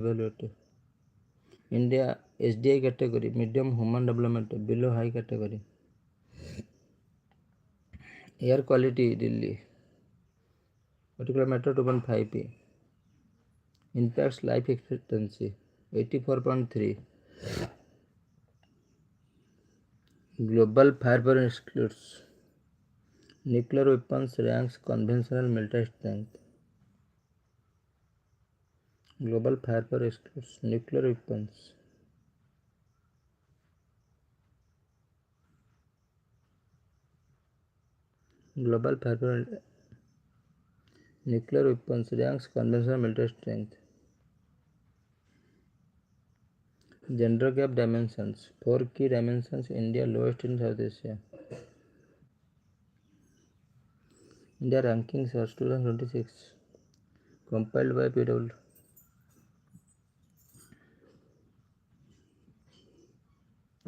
evaluated. India SDI category medium human development below high category. Air quality Delhi particular matter 2.5 p. Impacts life expectancy 84.3. Global firepower excludes nuclear weapons ranks conventional military strength. Global firepower excludes nuclear weapons. Global firepower nuclear weapons ranks conventional military strength. Gender gap dimensions 4 key dimensions. India lowest in South Asia. India rankings are 2026 compiled by PW.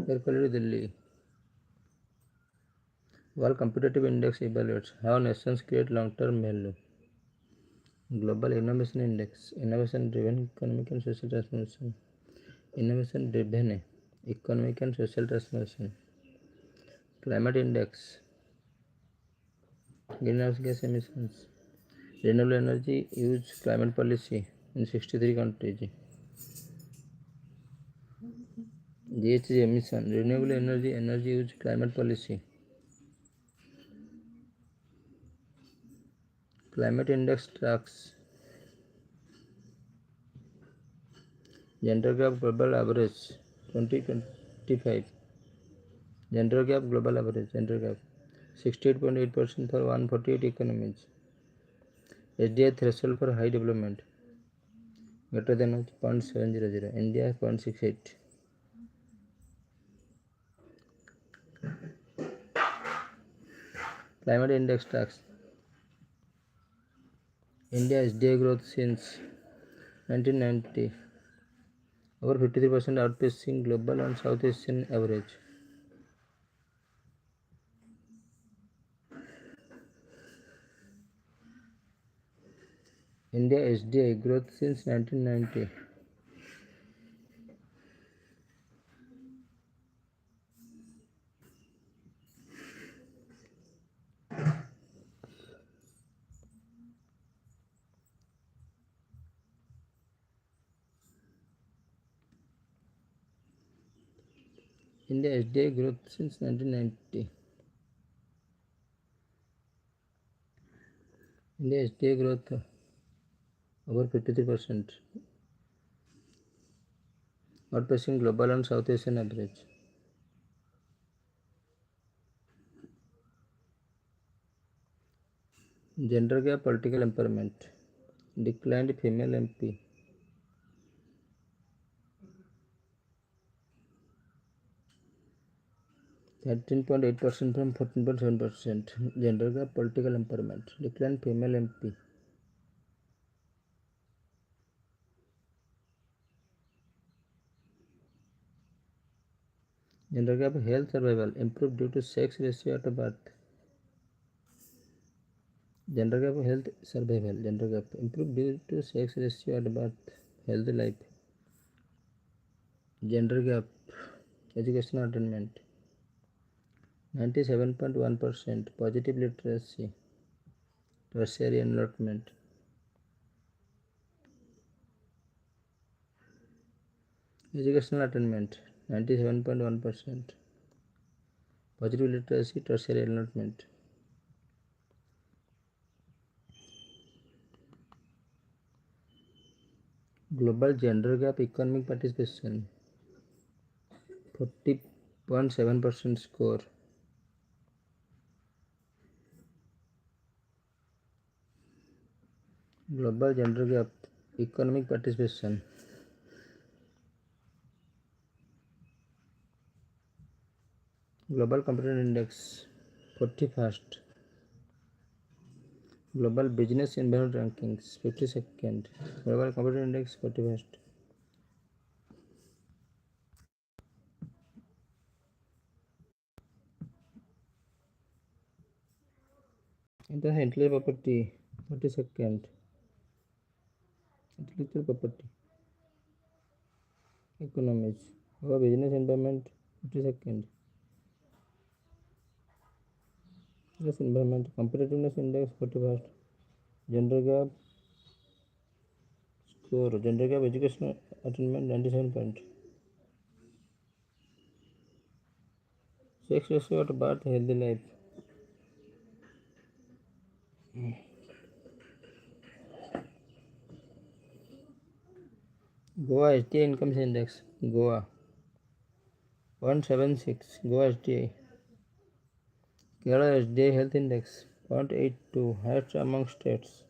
Air quality Delhi. World Competitive Index evaluates how nations create long-term value. Global Innovation Index, Innovation-driven economic and social transformation. Innovation-driven economic and social transformation. Climate Index, greenhouse gas emissions. Renewable energy use climate policy in 63 countries. GHG emission, renewable energy use climate policy. Climate Index tracks gender gap global average 2025. Gender gap global average gender gap 68.8% for 148 economies. SDI threshold for high development greater than 0.700. India 0.68. Climate index tracks India SDI growth since 1990 over 53% outpacing global and South Asian average. India SDI growth since 1990 India SDI growth since 1990. India SDI growth over 53%, outpacing global and South Asian average. Gender gap political empowerment declined female MP. (13.8% from 14.7%). Gender gap political empowerment declined female MP. Gender gap health survival improved due to sex ratio at birth. Gender gap health survival. Gender gap improved due to sex ratio at birth. Healthy life. Gender gap educational attainment 97.1%. Positive literacy. Tertiary enrollment. Educational attainment 97.1%. Positive literacy. Tertiary enrollment. Global gender gap economic participation 40.7% score. Global gender gap economic participation Global Competition Index 41st. Global Business Environment Rankings 52nd. Global Competition Index 41st. Intellectual property 42nd. Intellectual property economies. Our business environment 52nd. Business environment competitiveness index 41st. Gender gap score. Gender gap educational attainment 97 point. Sex ratio at birth healthy life. Goa STI income index. Goa 176. Goa STI. Kerala SDI health index 0.82, highest among states.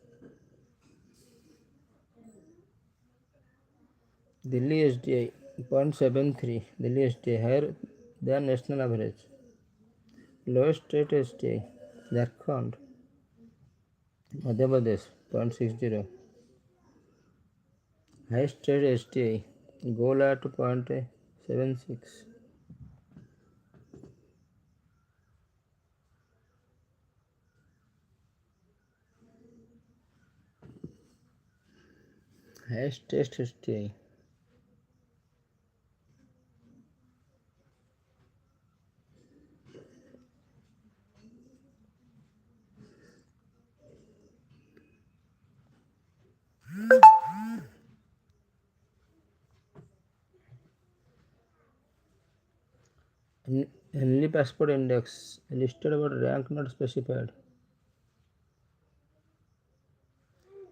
Delhi SDI 0.73. Delhi SDI higher than national average. Lowest state SDI Jharkhand, Madhya Pradesh 0.60. Highest state SDI Gola to 0.76. Highest test SDI Henley Passport Index listed about rank not specified.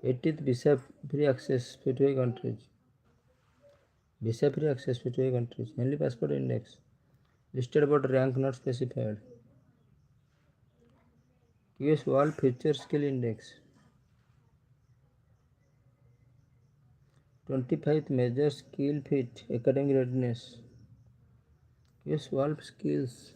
80th visa free access 55 countries. Visa free access 55 countries. Henley Passport Index listed about rank not specified. US World Future Skill Index 25th Major Skill Fit Academic Readiness. US World Skills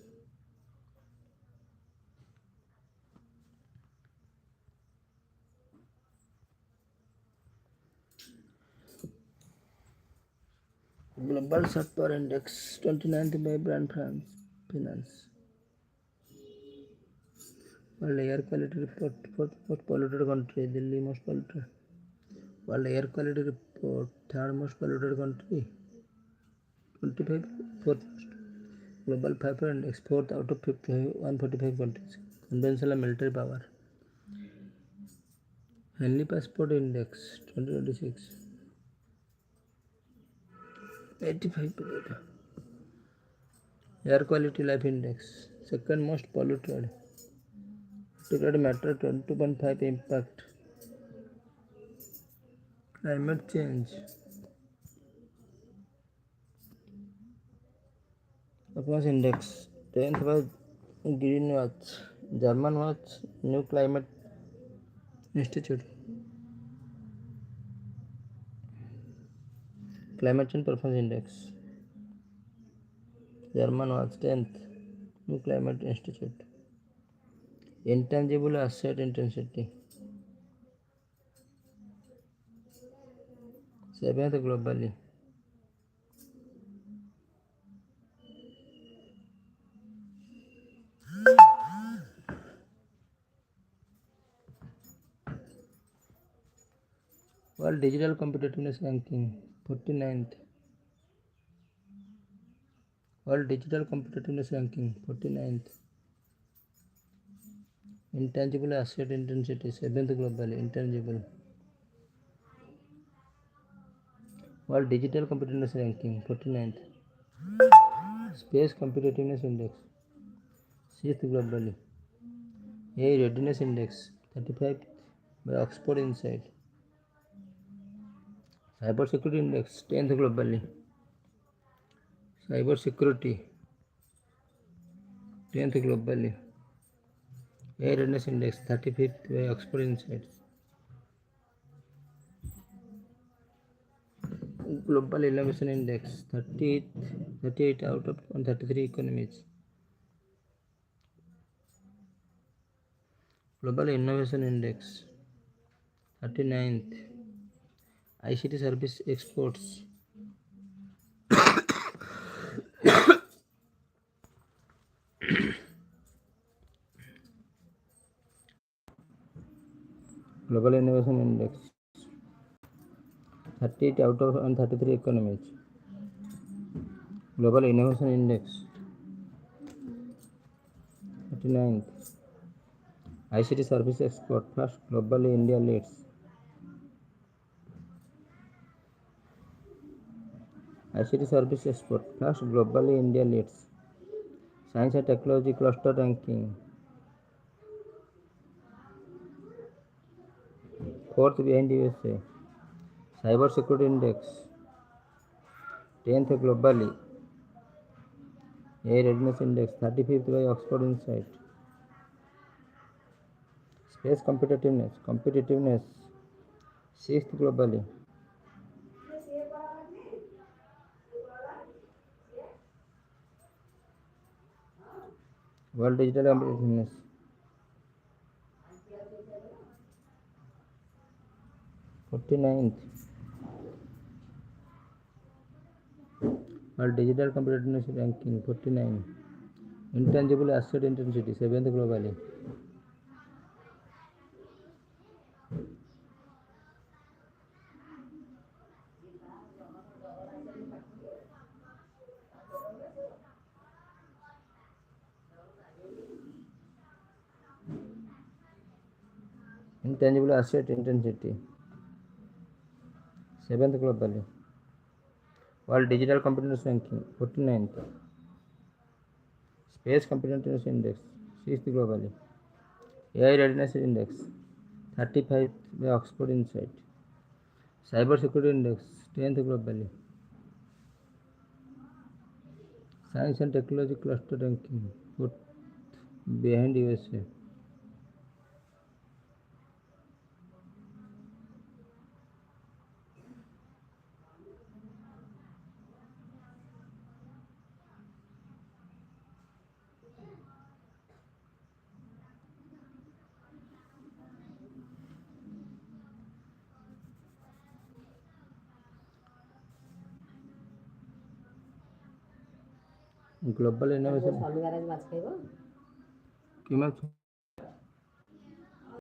Global Software Index 29th by Brand Finance. World Air Quality Report most polluted country Delhi most polluted. World Air Quality Report third most polluted country 25 fourth most. Global Fiber Index 4th out of 145 countries. Conventional and military power. Henley Passport Index 2026 85. Air Quality Life Index second most polluted. Particulate matter 22.5 impact. Climate change. Performance Index 10th by Green Watch. German Watch New Climate Institute. Climate Change Performance Index. German Watch 10th New Climate Institute. Intangible Asset Intensity 7th globally. World Digital Competitiveness Ranking 49th. World Digital Competitiveness Ranking 49th. Intangible Asset Intensity 7th globally. Intangible. World Digital Competitiveness Ranking 49th. Space Competitiveness Index 6th globally. AI Readiness Index 35th by Oxford Insight. Cyber Security Index 10th globally. Cyber Security 10th globally. AI Readiness Index 35th by Oxford Insight. Global Innovation Index 38 out of 133 economies. Global Innovation Index 39th. ICT Service Exports Global Innovation Index 38 out of 133 economies. Global Innovation Index 39th. ICT Service Export first globally India leads. ICT Service Export first globally India leads. Science and Technology Cluster Ranking 4th behind USA. Cyber Security Index 10th globally. AI Readiness Index 35th by Oxford Insight. Space competitiveness 6th globally. World Digital Competitiveness 49th. World Digital Competitiveness Ranking 49. Intangible Asset Intensity 7th globally. Intangible Asset Intensity 7th globally. World Digital Competitiveness Ranking 49th. Space Competitiveness Index 6th globally. AI Readiness Index 35 by Oxford Insight. Cyber Security Index 10th globally. Science and Technology Cluster Ranking 4th behind USA. Global Innovation.